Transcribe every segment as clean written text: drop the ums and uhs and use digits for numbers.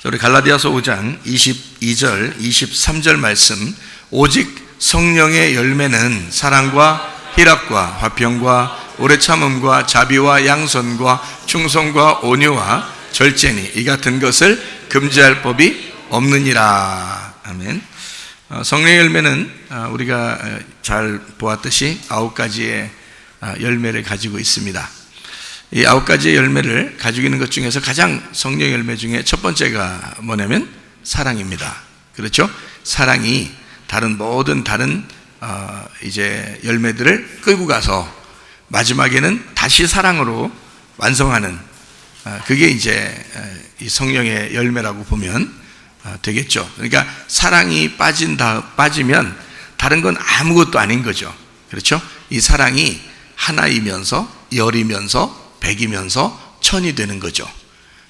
우리 갈라디아서 5장 22절, 23절 말씀, 오직 성령의 열매는 사랑과 희락과 화평과 오래 참음과 자비와 양선과 충성과 온유와 절제니 이 같은 것을 금지할 법이 없느니라. 아멘. 성령의 열매는 우리가 잘 보았듯이 9가지의 열매를 가지고 있습니다. 이 9가지의 열매를 가지고 있는 것 중에서 가장 성령의 열매 중에 첫 번째가 뭐냐면 사랑입니다. 그렇죠? 사랑이 모든 다른 이제 열매들을 끌고 가서 마지막에는 다시 사랑으로 완성하는, 그게 이제 이 성령의 열매라고 보면 되겠죠. 그러니까 사랑이 빠지면 다른 건 아무것도 아닌 거죠. 그렇죠? 이 사랑이 하나이면서 열이면서 백이면서 천이 되는 거죠.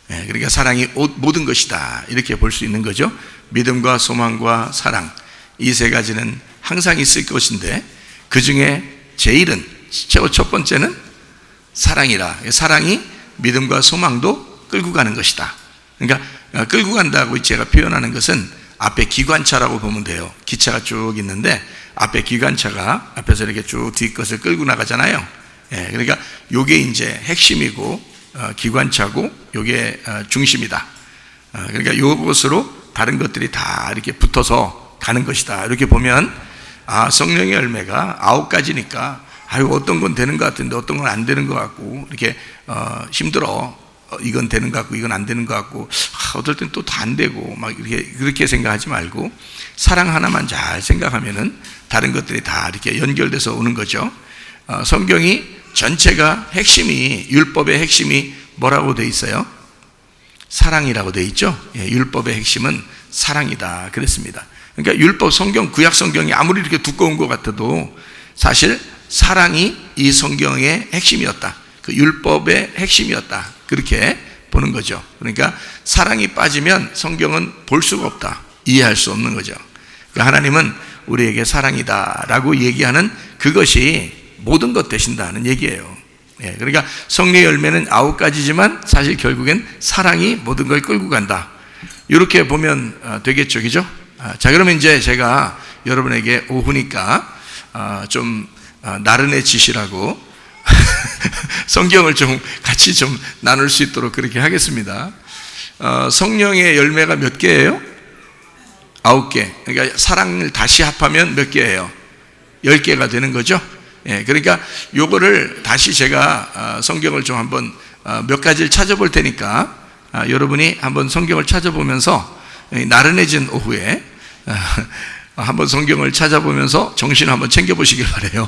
그러니까 사랑이 모든 것이다, 이렇게 볼 수 있는 거죠. 믿음과 소망과 사랑, 이 세 가지는 항상 있을 것인데 그 중에 제일은, 첫 번째는 사랑이라. 사랑이 믿음과 소망도 끌고 가는 것이다. 그러니까 끌고 간다고 제가 표현하는 것은 앞에 기관차라고 보면 돼요. 기차가 쭉 있는데 앞에 기관차가 앞에서 이렇게 쭉 뒷것을 끌고 나가잖아요. 그러니까 요게 이제 핵심이고 기관차고 요게 중심이다. 그러니까 요것으로 다른 것들이 다 이렇게 붙어서 가는 것이다. 이렇게 보면 성령의 열매가 9가지니까 어떤 건 되는 것 같은데 어떤 건 안 되는 것 같고 이렇게 힘들어. 이건 되는 것 같고 이건 안 되는 것 같고 어떨 땐 또 다 안 되고 막 이렇게 그렇게 생각하지 말고 사랑 하나만 잘 생각하면은 다른 것들이 다 이렇게 연결돼서 오는 거죠. 성경이 전체가 핵심이, 율법의 핵심이 뭐라고 돼 있어요? 사랑이라고 돼 있죠. 율법의 핵심은 사랑이다 그랬습니다. 그러니까 율법 성경, 구약 성경이 아무리 이렇게 두꺼운 것 같아도 사실 사랑이 이 성경의 핵심이었다. 그 율법의 핵심이었다. 그렇게 보는 거죠. 그러니까 사랑이 빠지면 성경은 볼 수가 없다. 이해할 수 없는 거죠. 그러니까 하나님은 우리에게 사랑이다 라고 얘기하는 그것이 모든 것 되신다는 얘기예요. 그러니까 성령의 열매는 9가지지만 사실 결국엔 사랑이 모든 걸 끌고 간다. 이렇게 보면 되겠죠. 그죠? 자, 그러면 이제 제가 여러분에게 오후니까 좀 나른해지시라고 성경을 좀 같이 좀 나눌 수 있도록 그렇게 하겠습니다. 성령의 열매가 몇 개예요? 9개. 그러니까 사랑을 다시 합하면 몇 개예요? 10개가 되는 거죠. 그러니까 요거를 다시 제가 성경을 좀 한번 몇 가지를 찾아볼 테니까 여러분이 한번 성경을 찾아보면서 나른해진 오후에 한번 성경을 찾아보면서 정신을 한번 챙겨보시길 바라요.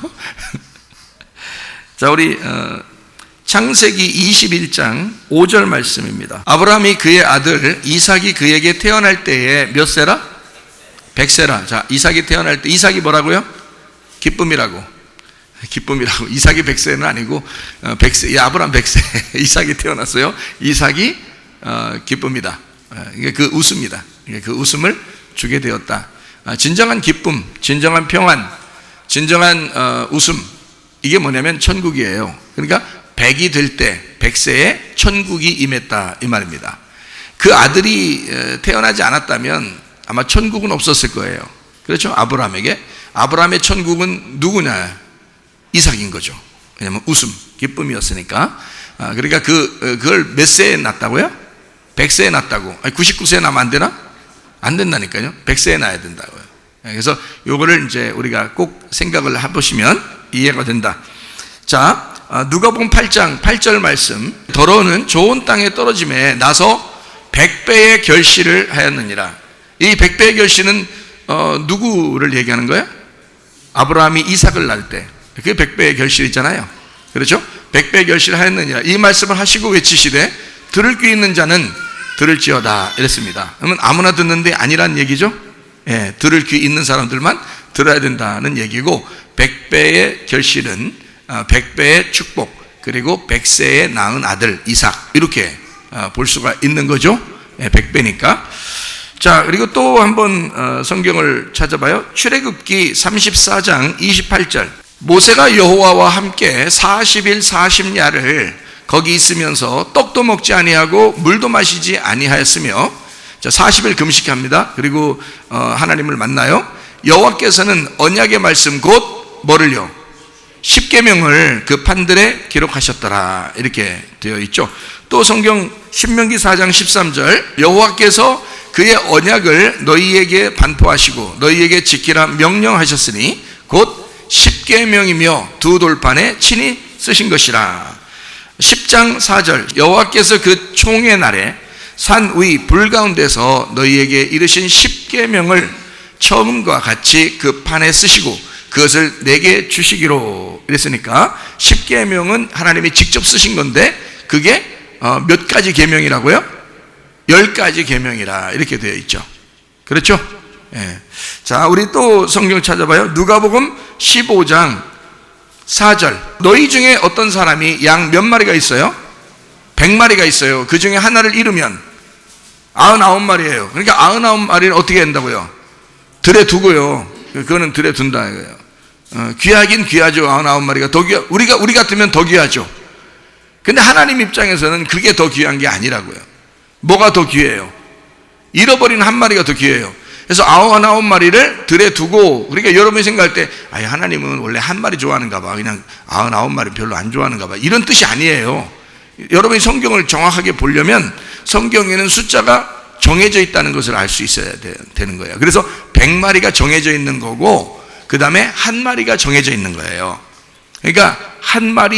자, 우리 창세기 21장 5절 말씀입니다. 아브라함이 그의 아들 이삭이 그에게 태어날 때에 몇 세라? 100세라. 자, 이삭이 태어날 때, 이삭이 뭐라고요? 기쁨이라고. 이삭이 100세는 아니고 100세, 아브라함 100세. 이삭이 태어났어요. 이삭이 기쁨이다. 이게 그 웃음이다. 그 웃음을 주게 되었다. 진정한 기쁨, 진정한 평안, 진정한 웃음, 이게 뭐냐면 천국이에요. 그러니까 100이 될 때 100세에 천국이 임했다 이 말입니다. 그 아들이 태어나지 않았다면 아마 천국은 없었을 거예요. 그렇죠? 아브라함의 천국은 누구냐? 이삭인 거죠. 왜냐하면 웃음, 기쁨이었으니까. 그러니까 그걸 몇 세에 낳았다고요? 100세에 낳았다고. 99세에 낳으면 안 되나? 안 된다니까요. 100세에 낳아야 된다고요. 그래서 요거를 이제 우리가 꼭 생각을 해보시면 이해가 된다. 자, 누가복음 8장 8절 말씀. 더러는 좋은 땅에 떨어짐에 나서 100배의 결실을 하였느니라. 이 100배의 결실은 누구를 얘기하는 거예요? 아브라함이 이삭을 낳을 때 그게 100배의 결실이잖아요. 그렇죠? 100배의 결실을 하였느니라. 이 말씀을 하시고 외치시되 들을 귀 있는 자는 들을지어다 이랬습니다. 그러면 아무나 듣는데 아니란 얘기죠. 들을 귀 있는 사람들만 들어야 된다는 얘기고, 100배의 결실은 100배의 축복, 그리고 100세에 낳은 아들 이삭, 이렇게 볼 수가 있는 거죠. 100배니까. 자, 그리고 또 한번 성경을 찾아봐요. 출애굽기 34장 28절. 모세가 여호와와 함께 40일 40야를 거기 있으면서 떡도 먹지 아니하고 물도 마시지 아니하였으며, 자, 자, 40일 금식합니다. 그리고 하나님을 만나요. 여호와께서는 언약의 말씀 곧 뭐를요? 십계명을 그 판들에 기록하셨더라, 이렇게 되어 있죠. 또 성경 신명기 4장 13절, 여호와께서 그의 언약을 너희에게 반포하시고 너희에게 지키라 명령하셨으니 곧 십계명이며 두 돌판에 친히 쓰신 것이라. 10장 4절, 여호와께서 그 총의 날에 산 위 불 가운데서 너희에게 이르신 십계명을 처음과 같이 그 판에 쓰시고 그것을 내게 주시기로. 이랬으니까 십계명은 하나님이 직접 쓰신 건데 그게 몇 가지 계명이라고요? 10가지 계명이라, 이렇게 되어 있죠. 그렇죠? 예. 자, 우리 또 성경 찾아봐요. 누가복음 15장 4절, 너희 중에 어떤 사람이 양 몇 마리가 있어요? 100마리가 있어요. 그 중에 하나를 잃으면 99마리예요. 그러니까 99마리는 어떻게 한다고요? 들에 두고요. 그거는 들에 둔다 이거예요. 귀하긴 귀하죠. 99마리가 더 귀하, 우리 같으면 더 귀하죠. 근데 하나님 입장에서는 그게 더 귀한 게 아니라고요. 뭐가 더 귀해요? 잃어버린 한 마리가 더 귀해요. 그래서 99마리를 들에 두고, 그러니까 여러분이 생각할 때 하나님은 원래 한 마리 좋아하는가 봐, 그냥 99마리 별로 안 좋아하는가 봐, 이런 뜻이 아니에요. 여러분이 성경을 정확하게 보려면 성경에는 숫자가 정해져 있다는 것을 알 수 있어야 되는 거예요. 그래서 100마리가 정해져 있는 거고 그 다음에 한 마리가 정해져 있는 거예요. 그러니까 하나,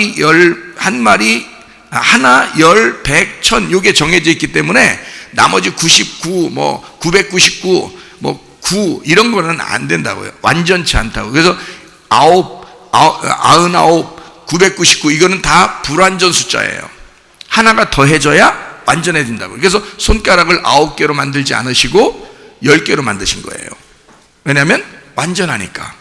열, 100, 1000 이게 정해져 있기 때문에 나머지 99, 999, 9 이런 거는 안 된다고요. 완전치 않다고. 그래서 99, 999 이거는 다 불완전 숫자예요. 하나가 더해져야 완전해진다고. 그래서 손가락을 9개로 만들지 않으시고 10개로 만드신 거예요. 왜냐하면 완전하니까.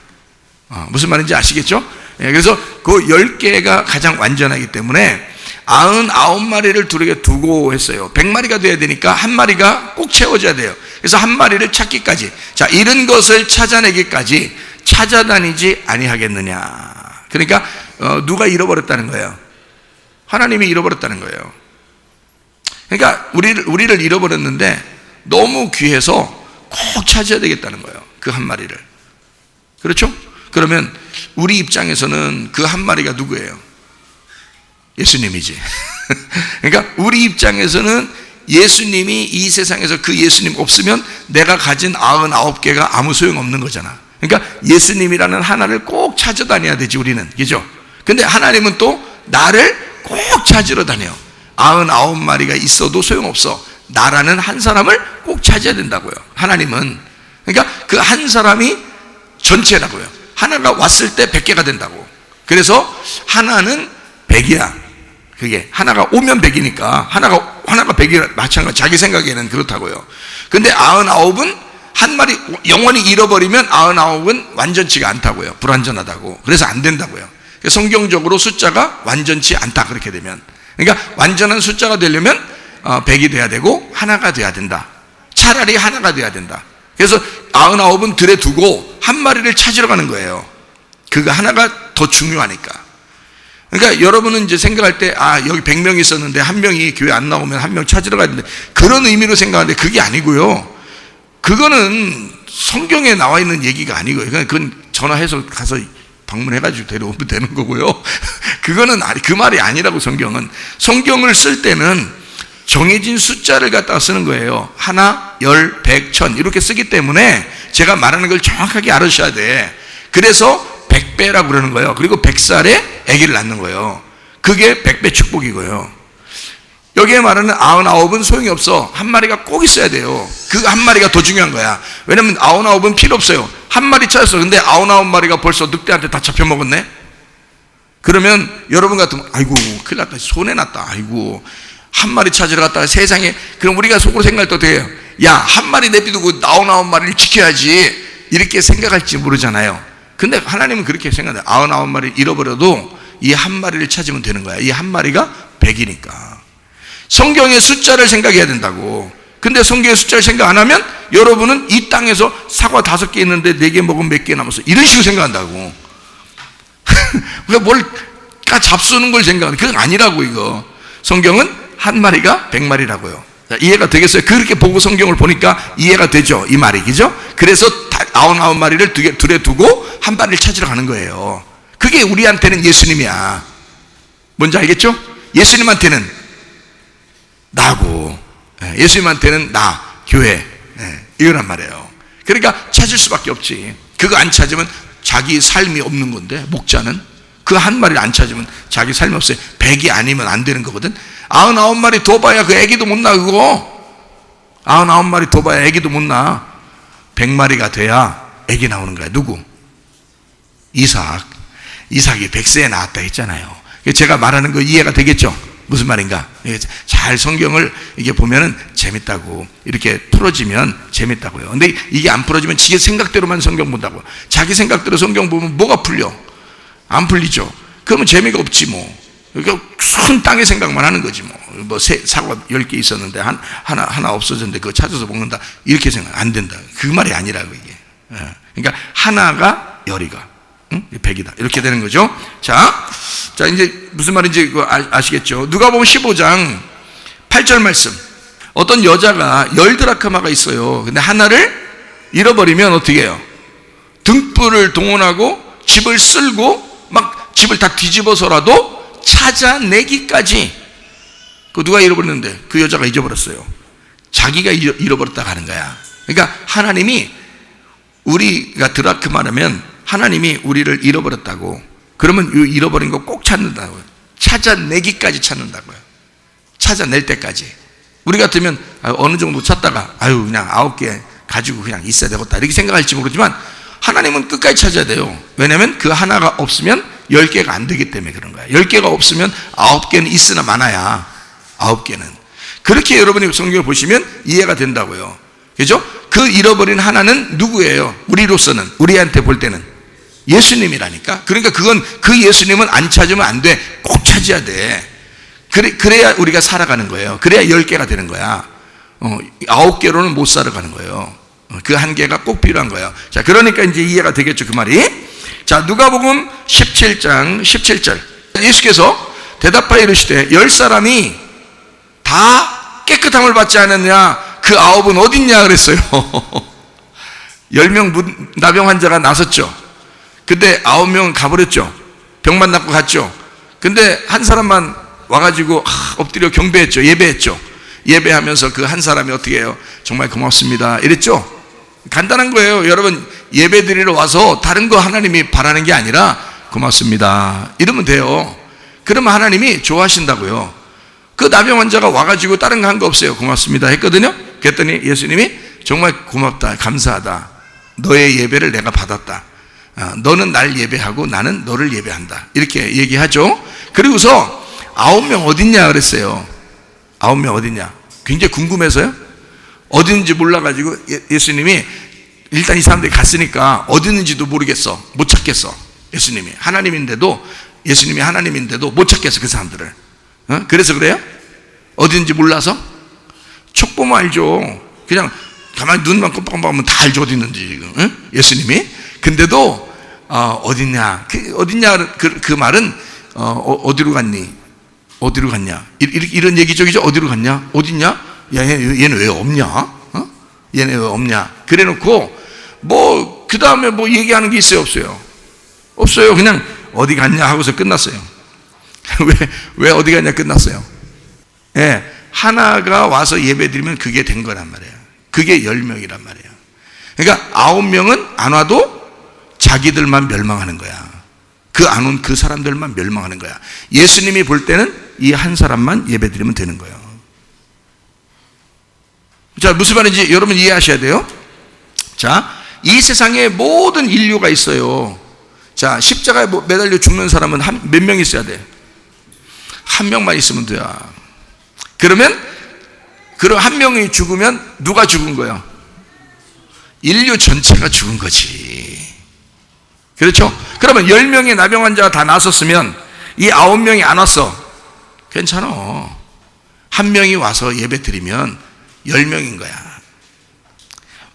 무슨 말인지 아시겠죠? 예, 그래서 그 10개가 가장 완전하기 때문에 99마리를 둘에게 두고 했어요. 100마리가 돼야 되니까 한 마리가 꼭 채워져야 돼요. 그래서 한 마리를 찾기까지, 자, 잃은 것을 찾아내기까지 찾아다니지 아니하겠느냐. 그러니까 누가 잃어버렸다는 거예요? 하나님이 잃어버렸다는 거예요. 그러니까 우리를 잃어버렸는데 너무 귀해서 꼭 찾아야 되겠다는 거예요. 그 한 마리를. 그렇죠? 그러면 우리 입장에서는 그 한 마리가 누구예요? 예수님이지. 그러니까 우리 입장에서는 예수님이 이 세상에서 그 예수님 없으면 내가 가진 99개가 아무 소용없는 거잖아. 그러니까 예수님이라는 하나를 꼭 찾아다녀야 되지, 우리는. 그죠? 근데 하나님은 또 나를 꼭 찾으러 다녀. 99마리가 있어도 소용없어. 나라는 한 사람을 꼭 찾아야 된다고요. 하나님은. 그러니까 그 한 사람이 전체라고요. 하나가 왔을 때 100개가 된다고. 그래서 하나는 100이야. 그게 하나가 오면 100이니까 하나가 100이 마찬가지. 자기 생각에는 그렇다고요. 근데 99은 한 마리 영원히 잃어버리면 99은 완전치가 않다고요. 불완전하다고. 그래서 안 된다고요. 성경적으로 숫자가 완전치 않다, 그렇게 되면. 그러니까 완전한 숫자가 되려면 100이 돼야 되고 하나가 돼야 된다. 차라리 하나가 돼야 된다. 그래서 99은 들에 두고 한 마리를 찾으러 가는 거예요. 그거 하나가 더 중요하니까. 그러니까 여러분은 이제 생각할 때 여기 100명 있었는데 한 명이 교회 안 나오면 한 명 찾으러 가야 되는데, 그런 의미로 생각하는데 그게 아니고요. 그거는 성경에 나와 있는 얘기가 아니고요. 그건 전화해서 가서 방문해가지고 데려오면 되는 거고요. 그거는 그 말이 아니라고. 성경을 쓸 때는 정해진 숫자를 갖다가 쓰는 거예요. 하나, 열, 100, 1000 이렇게 쓰기 때문에 제가 말하는 걸 정확하게 알으셔야 돼. 그래서 100배라고 그러는 거예요. 그리고 100살에 아기를 낳는 거예요. 그게 100배 축복이고요. 여기에 말하는 99은 소용이 없어. 한 마리가 꼭 있어야 돼요. 그 한 마리가 더 중요한 거야. 왜냐면 99은 필요 없어요. 한 마리 찾았어. 근데 99마리가 벌써 늑대한테 다 잡혀먹었네? 그러면 여러분 같으면 아이고 큰일 났다, 손해났다, 아이고 한 마리 찾으러 갔다가 세상에, 그럼 우리가 속으로 생각할 때 어떻게 해요? 야, 한 마리 내비두고 99마리를 지켜야지, 이렇게 생각할지 모르잖아요. 근데 하나님은 그렇게 생각해요. 99마리 잃어버려도 이 한 마리를 찾으면 되는 거야. 이 한 마리가 100이니까. 성경의 숫자를 생각해야 된다고. 근데 성경의 숫자를 생각 안 하면 여러분은 이 땅에서 사과 5개 있는데 4개 먹으면 몇 개 남았어, 이런 식으로 생각한다고. 그러니까 뭘 잡수는 걸 생각하는, 그건 아니라고. 이거 성경은 한 마리가 100마리라고요. 자, 이해가 되겠어요? 그렇게 보고 성경을 보니까 이해가 되죠? 이 말이, 그죠? 그래서 99마리를 둘에 두고 한 마리를 찾으러 가는 거예요. 그게 우리한테는 예수님이야. 뭔지 알겠죠? 예수님한테는 나고, 예수님한테는 나, 교회, 이거란 말이에요. 그러니까 찾을 수밖에 없지. 그거 안 찾으면 자기 삶이 없는 건데, 목자는 그 한 마리를 안 찾으면 자기 삶이 없어요. 100이 아니면 안 되는 거거든. 99마리 더 봐야 그 애기도 못 나. 그거 99마리 더 봐야 애기도 못 나. 100마리가 돼야 애기 나오는 거야. 누구? 이삭이 100세에 나왔다 했잖아요. 제가 말하는 거 이해가 되겠죠? 무슨 말인가? 잘 성경을 이게 보면은 재밌다고, 이렇게 풀어지면 재밌다고요. 근데 이게 안 풀어지면 자기 생각대로만 성경 본다고. 자기 생각대로 성경 보면 뭐가 풀려? 안 풀리죠. 그러면 재미가 없지 뭐. 그러니까 큰 땅의 생각만 하는 거지 뭐. 사과 10개 있었는데 하나 없어졌는데 그거 찾아서 먹는다, 이렇게 생각 안 된다. 그 말이 아니라고 이게. 그러니까 하나가 열이가, 응? 100이다, 이렇게 되는 거죠. 자 이제 무슨 말인지 아시겠죠? 누가복음 15장 8절 말씀. 어떤 여자가 10드라크마가 있어요. 근데 하나를 잃어버리면 어떻게 해요? 등불을 동원하고 집을 쓸고 막 집을 다 뒤집어서라도 찾아내기까지. 그 누가 잃어버렸는데 그 여자가 잊어버렸어요. 자기가 잃어버렸다고 하는 거야. 그러니까 하나님이, 우리가 드라크마라면 하나님이 우리를 잃어버렸다고, 그러면 이 잃어버린 거 꼭 찾는다고요. 찾아내기까지 찾는다고요. 찾아낼 때까지. 우리 같으면 어느 정도 찾다가 그냥 9개 가지고 그냥 있어야 되겠다, 이렇게 생각할지 모르지만 하나님은 끝까지 찾아야 돼요. 왜냐하면 그 하나가 없으면 10개가 안 되기 때문에 그런 거야. 10개가 없으면 9개는 있으나 마나야 9개는. 그렇게 여러분이 성경을 보시면 이해가 된다고요. 그죠? 그 잃어버린 하나는 누구예요? 우리로서는, 우리한테 볼 때는 예수님이라니까. 그러니까 그 예수님은 안 찾으면 안 돼. 꼭 찾아야 돼. 그래야 우리가 살아가는 거예요. 그래야 10개가 되는 거야. 9개로는 못 살아가는 거예요. 그 한 개가 꼭 필요한 거예요. 자, 그러니까 이제 이해가 되겠죠, 그 말이. 자, 누가복음 17장 17절. 예수께서 대답하여 이르시되 10사람이 다 깨끗함을 받지 않았냐? 그 9은 어딨냐? 그랬어요. 10명 나병 환자가 나섰죠. 근데 9명은 가버렸죠. 병만 낫고 갔죠. 근데 한 사람만 와가지고 엎드려 경배했죠. 예배했죠. 예배하면서 그 한 사람이 어떻게 해요? 정말 고맙습니다, 이랬죠. 간단한 거예요. 여러분, 예배 드리러 와서 다른 거 하나님이 바라는 게 아니라 고맙습니다, 이러면 돼요. 그러면 하나님이 좋아하신다고요. 그 나병 환자가 와가지고 다른 거 한 거 없어요. 고맙습니다 했거든요. 그랬더니 예수님이 정말 고맙다, 감사하다, 너의 예배를 내가 받았다, 너는 날 예배하고 나는 너를 예배한다, 이렇게 얘기하죠. 그리고서 9명 어딨냐 그랬어요. 9명 어딨냐? 굉장히 궁금해서요. 어디 있는지 몰라가지고 예수님이 일단 이 사람들이 갔으니까 어디 있는지도 모르겠어, 못 찾겠어. 예수님이 하나님인데도 못 찾겠어, 그 사람들을. 그래서 그래요? 어디 있는지 몰라서? 촉 보면 알죠. 그냥 가만히 눈만 깜빡깜빡하면 다 알죠, 어디 있는지. 예수님이. 근데도 어딨냐, 그 말은 어디로 갔니? 어디로 갔냐? 이런 얘기죠, 그죠? 어디로 갔냐? 어딨냐? 야, 얘는 왜 없냐? 얘네 왜 없냐? 그래 놓고 그 다음에 얘기하는 게 있어요, 없어요? 없어요. 그냥 어디 갔냐 하고서 끝났어요. 왜 어디 갔냐 끝났어요. 예, 하나가 와서 예배 드리면 그게 된 거란 말이에요. 그게 10명이란 말이에요. 그러니까 9명은 안 와도 자기들만 멸망하는 거야. 그 안 온 그 사람들만 멸망하는 거야. 예수님이 볼 때는 이 한 사람만 예배 드리면 되는 거예요. 자, 무슨 말인지 여러분 이해하셔야 돼요. 자, 이 세상에 모든 인류가 있어요. 자, 십자가에 매달려 죽는 사람은 몇 명 있어야 돼? 한 명만 있으면 돼요. 그러면 한 명이 죽으면 누가 죽은 거예요? 인류 전체가 죽은 거지. 그렇죠? 그러면 10명의 나병 환자가 다 나섰으면 이 9명이 안 왔어. 괜찮아. 한 명이 와서 예배 드리면 10명인 거야.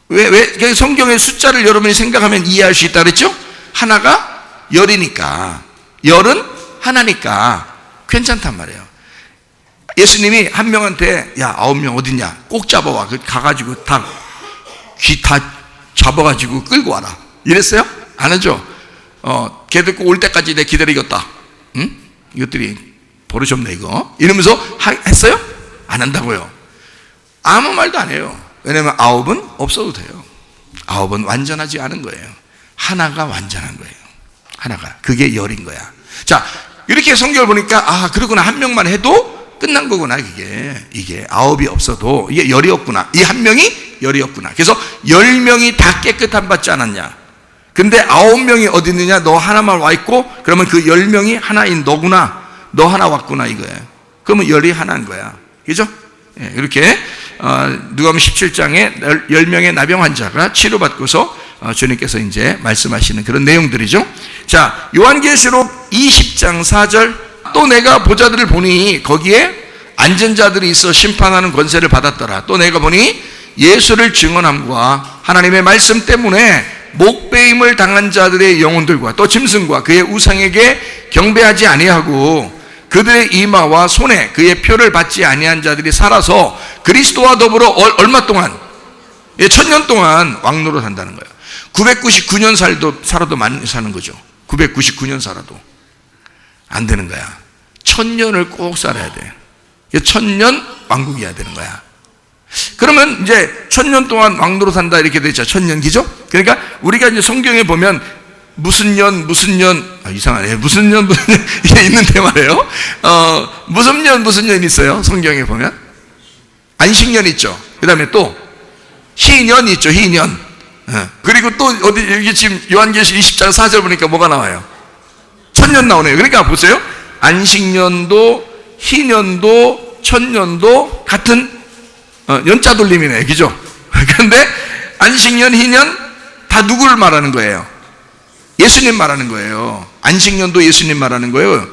왜? 성경의 숫자를 여러분이 생각하면 이해할 수 있다 그랬죠? 하나가 열이니까, 열은 하나니까 괜찮단 말이에요. 예수님이 한 명한테 야 9명 어딨냐 꼭 잡아와 가가지고 다 귀 다 잡아가지고 끌고 와라 이랬어요? 안 하죠? 걔들 꼭 올 때까지 내 기다리겠다. 응? 이것들이 버릇이 없네 이거 이러면서 했어요? 안 한다고요. 아무 말도 안 해요. 왜냐면 9은 없어도 돼요. 9은 완전하지 않은 거예요. 하나가 완전한 거예요. 하나가 그게 열인 거야. 자, 이렇게 성경을 보니까 그러구나. 한 명만 해도 끝난 거구나. 이게 9이 없어도 이게 열이었구나. 이 한 명이 열이었구나. 그래서 10명이 다 깨끗함 받지 않았냐. 근데 9명이 어디 있느냐. 너 하나만 와 있고 그러면 그 10명이 하나인 너구나. 너 하나 왔구나 이거예요. 그러면 열이 하나인 거야. 그죠? 이렇게 누가복음 17장에 10명의 나병 환자가 치료받고서 주님께서 이제 말씀하시는 그런 내용들이죠. 자, 요한계시록 20장 4절 또 내가 보자들을 보니 거기에 앉은 자들이 있어 심판하는 권세를 받았더라. 또 내가 보니 예수를 증언함과 하나님의 말씀 때문에 목배임을 당한 자들의 영혼들과 또 짐승과 그의 우상에게 경배하지 아니하고 그들의 이마와 손에 그의 표를 받지 아니한 자들이 살아서 그리스도와 더불어 얼마 동안? 1000년 동안 왕노릇 한다는 거예요. 999년 살아도 많이 사는 거죠. 999년 살아도 안 되는 거야. 1000년을 꼭 살아야 돼. 1000년 왕국이어야 되는 거야. 그러면 이제 1000년 동안 왕노릇 한다 이렇게 되죠. 1000년기죠? 그러니까 우리가 이제 성경에 보면 무슨 년 이상하네. 무슨 년 이게 있는데 말이에요. 무슨 년 있어요. 성경에 보면 안식년 있죠. 그 다음에 또 희년 있죠. 희년. 그리고 또 어디 여기 지금 요한계시 20장 4절 보니까 뭐가 나와요? 1000년 나오네요. 그러니까 보세요. 안식년도 희년도 천년도 같은 연자 돌림이네. 그죠? 그런데 안식년 희년 다 누구를 말하는 거예요? 예수님 말하는 거예요. 안식년도 예수님 말하는 거예요.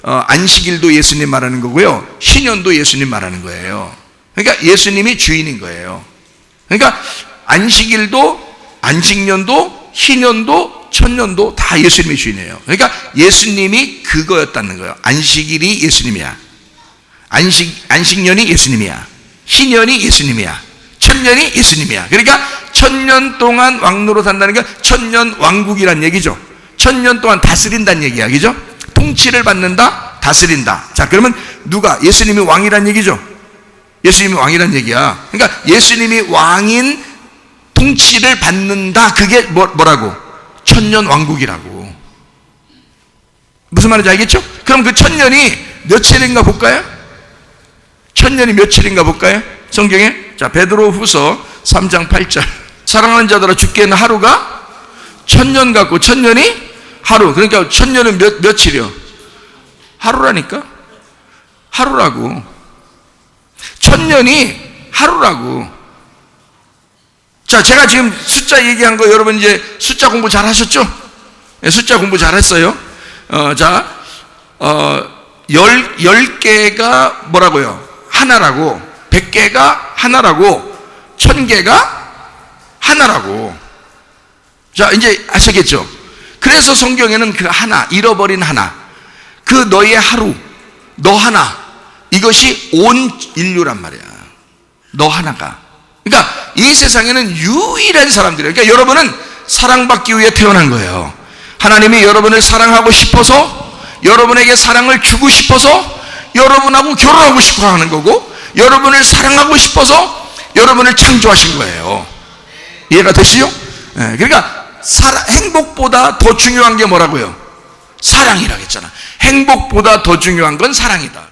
안식일도 예수님 말하는 거고요. 희년도 예수님 말하는 거예요. 그러니까 예수님이 주인인 거예요. 그러니까 안식일도 안식년도 희년도 천년도 다 예수님이 주인이에요. 그러니까 예수님이 그거였다는 거예요. 안식일이 예수님이야. 안식년이 예수님이야. 희년이 예수님이야. 천년이 예수님이야. 그러니까 1000년 동안 왕노릇 한다는 게 1000년 왕국이란 얘기죠. 1000년 동안 다스린다는 얘기야. 그죠? 통치를 받는다, 다스린다. 자, 그러면 누가? 예수님이 왕이란 얘기죠. 예수님이 왕이란 얘기야. 그러니까 예수님이 왕인 통치를 받는다. 그게 뭐라고? 1000년 왕국이라고. 무슨 말인지 알겠죠? 그럼 그 1000년이 며칠인가 볼까요? 1000년이 며칠인가 볼까요? 성경에 자 베드로후서 3장 8절 사랑하는 자들아 주께는 하루가 1000년 같고 1000년이 하루. 그러니까 1000년은 며칠이요? 하루라니까. 하루라고. 1000년이 하루라고. 자, 제가 지금 숫자 얘기한 거 여러분 이제 숫자 공부 잘 하셨죠? 네, 숫자 공부 잘 했어요. 10개가 뭐라고요? 하나라고. 100개가 하나라고. 1000개가 하나라고. 자, 이제 아시겠죠? 그래서 성경에는 그 하나, 잃어버린 하나, 그 너의 하루, 너 하나, 이것이 온 인류란 말이야. 너 하나가. 그러니까 이 세상에는 유일한 사람들이에요. 그러니까 여러분은 사랑받기 위해 태어난 거예요. 하나님이 여러분을 사랑하고 싶어서, 여러분에게 사랑을 주고 싶어서 여러분하고 결혼하고 싶어 하는 거고, 여러분을 사랑하고 싶어서 여러분을 창조하신 거예요. 이해가 되시죠? 네, 그러니까 행복보다 더 중요한 게 뭐라고요? 사랑이라고 했잖아. 행복보다 더 중요한 건 사랑이다.